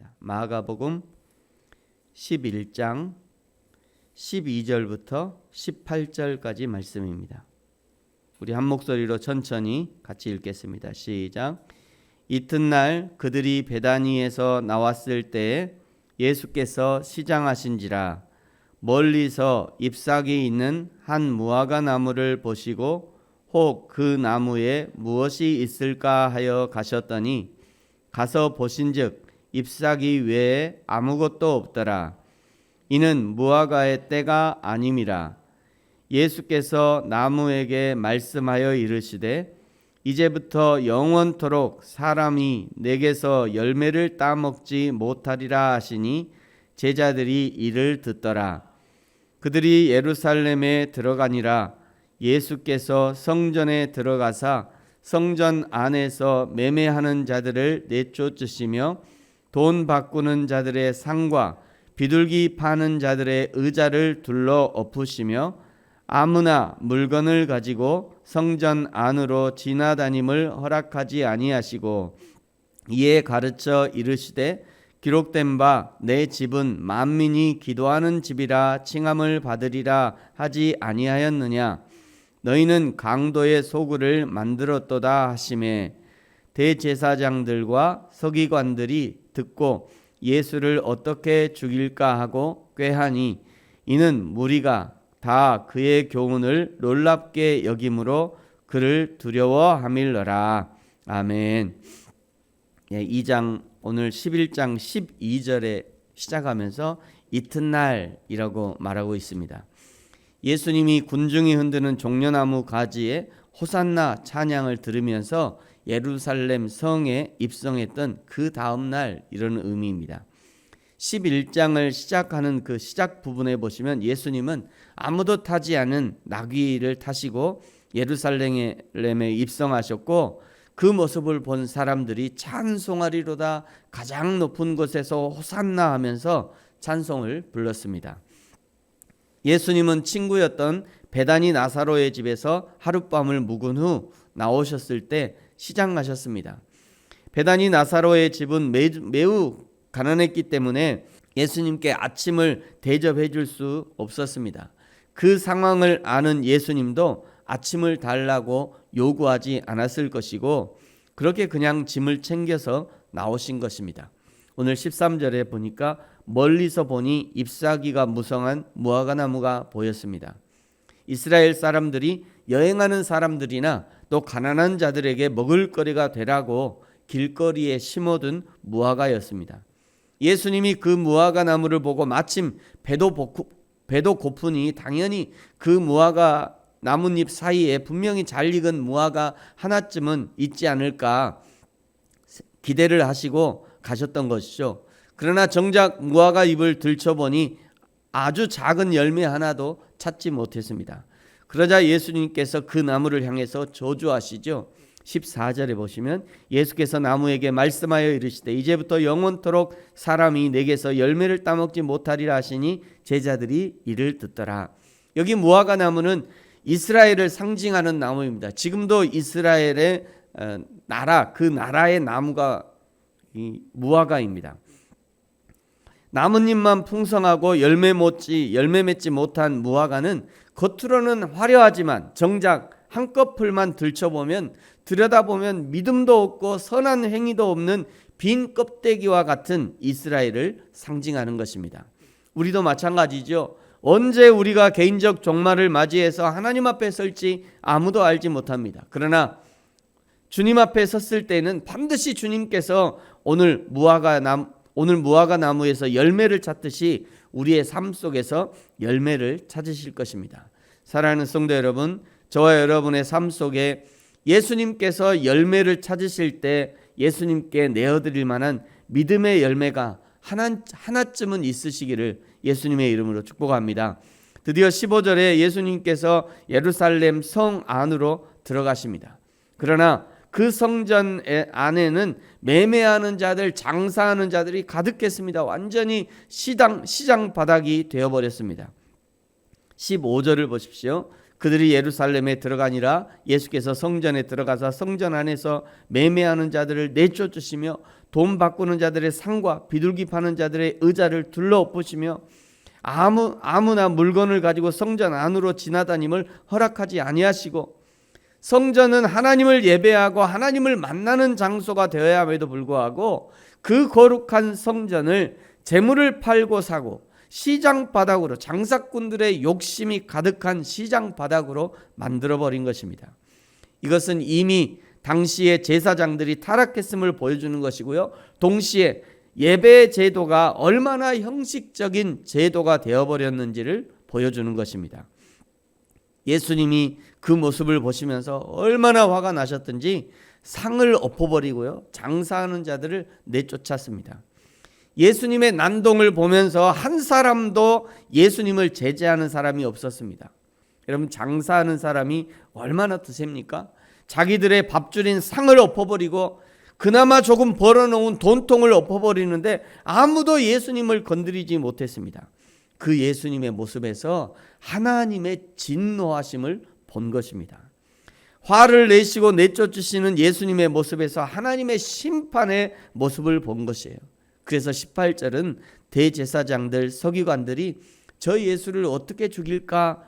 말씀입니다. 마가복음 11장 12절부터 18절까지 말씀입니다. 우리 한 목소리로 천천히 같이 읽겠습니다. 시작. 이튿날 그들이 베다니에서 나왔을 때에 예수께서 시장하신지라 멀리서 잎사귀 있는 한 무화과 나무를 보시고 혹 그 나무에 무엇이 있을까 하여 가셨더니 가서 보신즉 잎사귀 외에 아무것도 없더라. 이는 무화과의 때가 아님이라. 예수께서 나무에게 말씀하여 이르시되 이제부터 영원토록 사람이 내게서 열매를 따먹지 못하리라 하시니 제자들이 이를 듣더라. 그들이 예루살렘에 들어가니라. 예수께서 성전에 들어가사 성전 안에서 매매하는 자들을 내쫓으시며 돈 바꾸는 자들의 상과 비둘기 파는 자들의 의자를 둘러 엎으시며 아무나 물건을 가지고 성전 안으로 지나다님을 허락하지 아니하시고 이에 가르쳐 이르시되 기록된 바 내 집은 만민이 기도하는 집이라 칭함을 받으리라 하지 아니하였느냐. 너희는 강도의 소굴을 만들었도다 하시매 대제사장들과 서기관들이 듣고 예수를 어떻게 죽일까 하고 꾀하니 이는 무리가 다 그의 교훈을 놀랍게 여김으로 그를 두려워함일러라. 아멘. 2장 오늘 11장 12절에 시작하면서 이튿날이라고 말하고 있습니다. 예수님이 군중이 흔드는 종려나무 가지에 호산나 찬양을 들으면서 예루살렘 성에 입성했던 그 다음 날 이런 의미입니다. 11장을 시작하는 그 시작 부분에 보시면 예수님은 아무도 타지 않은 나귀를 타시고 예루살렘에 입성하셨고 그 모습을 본 사람들이 찬송하리로다 가장 높은 곳에서 호산나 하면서 찬송을 불렀습니다. 예수님은 친구였던 베다니 나사로의 집에서 하룻밤을 묵은 후 나오셨을 때 시장 가셨습니다. 베다니 나사로의 집은 매우 가난했기 때문에 예수님께 아침을 대접해 줄 수 없었습니다. 그 상황을 아는 예수님도 아침을 달라고 요구하지 않았을 것이고 그렇게 그냥 짐을 챙겨서 나오신 것입니다. 오늘 13절에 보니까 멀리서 보니 잎사귀가 무성한 무화과 나무가 보였습니다. 이스라엘 사람들이 여행하는 사람들이나 또 가난한 자들에게 먹을거리가 되라고 길거리에 심어둔 무화과였습니다. 예수님이 그 무화과 나무를 보고 마침 배도 고프니 당연히 그 무화과 나뭇잎 사이에 분명히 잘 익은 무화과 하나쯤은 있지 않을까 기대를 하시고 가셨던 것이죠. 그러나 정작 무화과 잎을 들춰보니 아주 작은 열매 하나도 찾지 못했습니다. 그러자 예수님께서 그 나무를 향해서 저주하시죠. 14절에 보시면 예수께서 나무에게 말씀하여 이르시되 이제부터 영원토록 사람이 내게서 열매를 따먹지 못하리라 하시니 제자들이 이를 듣더라. 여기 무화과 나무는 이스라엘을 상징하는 나무입니다. 지금도 이스라엘의 나라, 그 나라의 나무가 이 무화과입니다. 나뭇잎만 풍성하고 열매 맺지 못한 무화과는 겉으로는 화려하지만 정작 한꺼풀만 들여다보면 믿음도 없고 선한 행위도 없는 빈 껍데기와 같은 이스라엘을 상징하는 것입니다. 우리도 마찬가지죠. 언제 우리가 개인적 종말을 맞이해서 하나님 앞에 설지 아무도 알지 못합니다. 그러나 주님 앞에 섰을 때는 반드시 주님께서 오늘 무화과 나무에서 열매를 찾듯이 우리의 삶 속에서 열매를 찾으실 것입니다. 사랑하는 성도 여러분, 저와 여러분의 삶 속에 예수님께서 열매를 찾으실 때 예수님께 내어드릴 만한 믿음의 열매가 하나쯤은 있으시기를 예수님의 이름으로 축복합니다. 드디어 15절에 예수님께서 예루살렘 성 안으로 들어가십니다. 그러나 그 성전 안에는 매매하는 자들, 장사하는 자들이 가득했습니다. 완전히 시장 바닥이 되어버렸습니다. 15절을 보십시오. 그들이 예루살렘에 들어가니라. 예수께서 성전에 들어가서 성전 안에서 매매하는 자들을 내쫓으시며 돈 바꾸는 자들의 상과 비둘기 파는 자들의 의자를 둘러엎으시며 아무나 물건을 가지고 성전 안으로 지나다님을 허락하지 아니하시고, 성전은 하나님을 예배하고 하나님을 만나는 장소가 되어야 함에도 불구하고 그 거룩한 성전을 재물을 팔고 사고 시장 바닥으로, 장사꾼들의 욕심이 가득한 시장 바닥으로 만들어버린 것입니다. 이것은 이미 당시의 제사장들이 타락했음을 보여주는 것이고요, 동시에 예배 제도가 얼마나 형식적인 제도가 되어버렸는지를 보여주는 것입니다. 예수님이 그 모습을 보시면서 얼마나 화가 나셨던지 상을 엎어버리고요, 장사하는 자들을 내쫓았습니다. 예수님의 난동을 보면서 한 사람도 예수님을 제재하는 사람이 없었습니다. 여러분, 장사하는 사람이 얼마나 드셉니까? 자기들의 밥줄인 상을 엎어버리고 그나마 조금 벌어놓은 돈통을 엎어버리는데 아무도 예수님을 건드리지 못했습니다. 그 예수님의 모습에서 하나님의 진노하심을 본 것입니다. 화를 내시고 내쫓으시는 예수님의 모습에서 하나님의 심판의 모습을 본 것이에요. 그래서 18절은 대제사장들, 서기관들이 저 예수를 어떻게 죽일까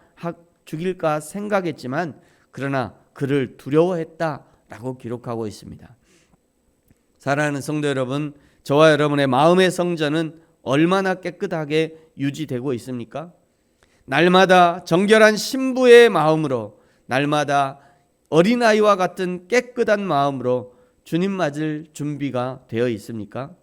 생각했지만 그러나 그를 두려워했다라고 기록하고 있습니다. 사랑하는 성도 여러분, 저와 여러분의 마음의 성전은 얼마나 깨끗하게 유지되고 있습니까? 날마다 정결한 신부의 마음으로, 날마다 어린아이와 같은 깨끗한 마음으로 주님 맞을 준비가 되어 있습니까?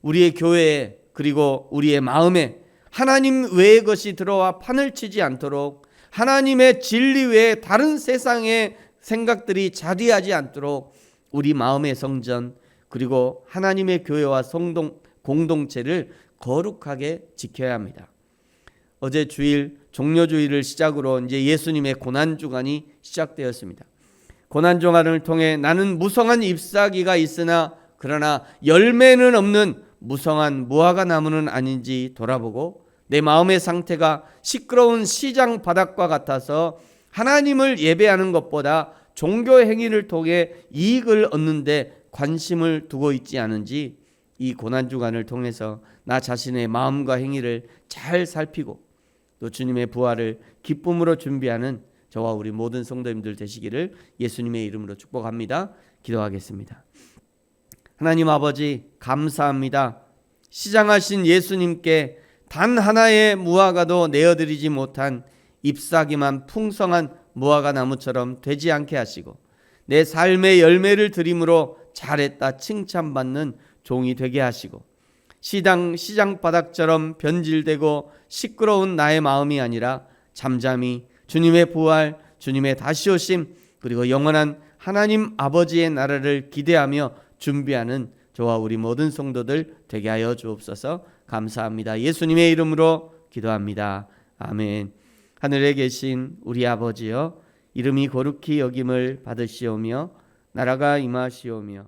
우리의 교회에, 그리고 우리의 마음에 하나님 외의 것이 들어와 판을 치지 않도록, 하나님의 진리 외에 다른 세상의 생각들이 자리하지 않도록 우리 마음의 성전, 그리고 하나님의 교회와 공동체를 거룩하게 지켜야 합니다. 어제 주일, 종료주일을 시작으로 이제 예수님의 고난주간이 시작되었습니다. 고난주간을 통해 나는 무성한 잎사귀가 있으나 그러나 열매는 없는 무성한 무화과 나무는 아닌지 돌아보고, 내 마음의 상태가 시끄러운 시장 바닥과 같아서 하나님을 예배하는 것보다 종교 행위를 통해 이익을 얻는데 관심을 두고 있지 않은지, 이 고난주간을 통해서 나 자신의 마음과 행위를 잘 살피고 또 주님의 부활을 기쁨으로 준비하는 저와 우리 모든 성도님들 되시기를 예수님의 이름으로 축복합니다. 기도하겠습니다. 하나님 아버지, 감사합니다. 시장하신 예수님께 단 하나의 무화과도 내어드리지 못한 잎사귀만 풍성한 무화과 나무처럼 되지 않게 하시고 내 삶의 열매를 드림으로 잘했다 칭찬받는 종이 되게 하시고, 시장 바닥처럼 변질되고 시끄러운 나의 마음이 아니라 잠잠히 주님의 부활, 주님의 다시 오심, 그리고 영원한 하나님 아버지의 나라를 기대하며 준비하는 저와 우리 모든 성도들 되게 하여 주옵소서. 감사합니다. 예수님의 이름으로 기도합니다. 아멘. 하늘에 계신 우리 아버지여, 이름이 거룩히 여김을 받으시오며 나라가 임하시오며